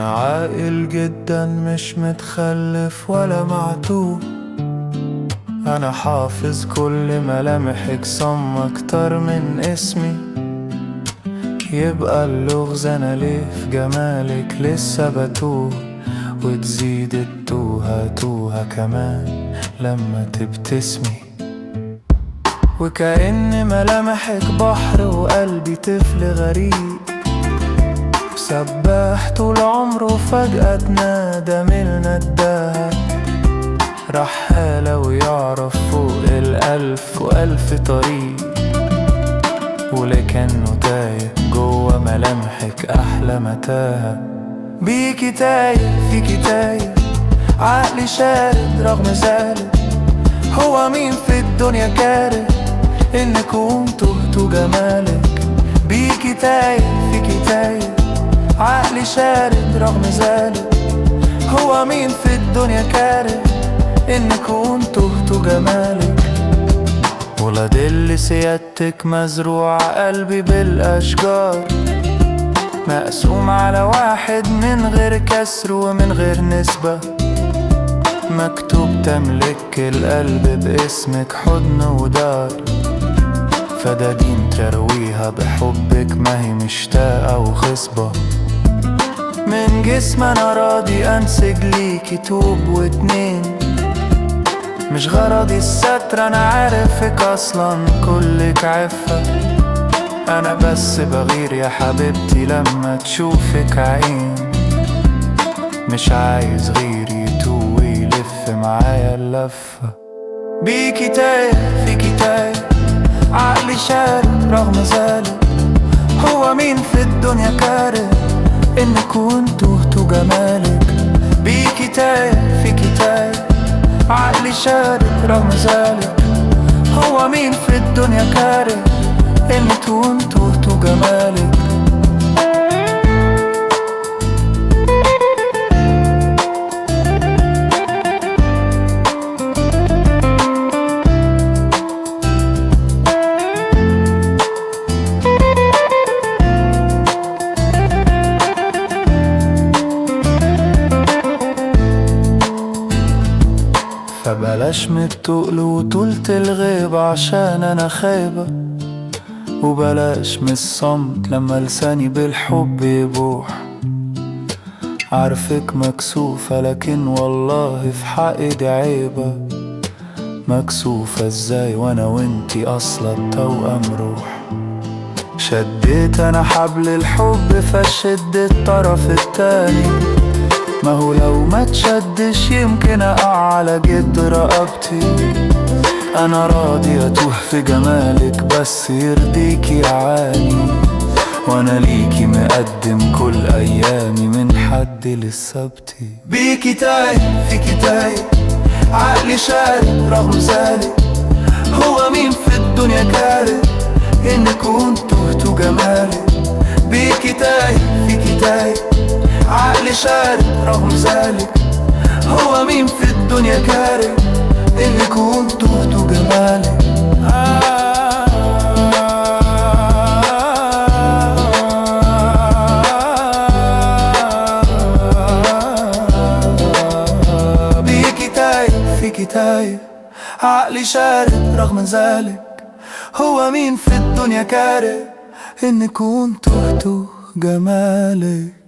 أنا عاقل جدا مش متخلف ولا معتوه. أنا حافظ كل ملامحك صم أكتر من اسمي. يبقى اللغز أنا ليه في جمالك لسه بتوه، وتزيد التوهة توهة كمان لما تبتسمي. وكأن ملامحك بحر وقلبي طفل غريب، سباح طول عمره فجأة اتنادى من نداها. رحالة ويعرف فوق الألف وألف طريق، ولكنه تايه جوه ملامحك أحلى متاهة. بيكي تايه فيكي تايه، عقلي شارد رغم ذلك. هو مين في الدنيا كاره إن كنت تهت جمالك؟ بيكي تايه فيكي تايه، عقلي شارد رغم ذلك. هو مين في الدنيا كاره إن كنت تهت جمالك؟ ولاد اللي سيادتك مزروع قلبي بالأشجار، مقسوم على واحد من غير كسر ومن غير نسبة. مكتوب تملك القلب باسمك حضن ودار، فدادين ترويها بحبك ما هي مشتاقة وخصبة. من جسم أنا راضي أنسج ليكي توب واتنين، مش غرضي الستر أنا عارفك أصلا كلك عفة. أنا بس بغير يا حبيبتي لما تشوفك عين، مش عايز غيري يتوه ويلف معايا اللفة. بيكي تايه فيكي تايه، عقلي شارد رغم ذلك. هو مين في الدنيا كاره إن كنت تهت جمالك؟ بيكي تايه فيكي تايه، عقلي شارد رغم ذلك. هو مين في الدنيا كاره إن كنت تهت جمالك؟ فبلاش من التقل وطولة الغيبة عشان أنا خايبة، وبلاش من الصمت لما لساني بالحب يبوح. عارفك مكسوفة لكن والله في حقي دي عيبة. مكسوفة ازاي وانا وانتي اصلا توأم روح؟ شديت انا حبل الحب فشد الطرف التاني، ما هو لو ما تشدش يمكن اقع على جد رقبتي. انا راضي اتوه في جمالك بس يرضيكي اعاني، وانا ليكي مقدم كل ايامي من حد للسبتي. بيكي تايه فيكي تايه، عقلي شارد رغم ذلك. هو مين في الدنيا كاره إن كنت تهت جمالك؟ بيكي تايه فيكي تايه، عقلي شارد رغم ذلك. هو مين في الدنيا كاره إن كنت تهت جمالك؟ بيكي تايه فيكي تايه، عقلي شارد رغم ذلك. هو مين في الدنيا كاره إن كنت تهت جمالك؟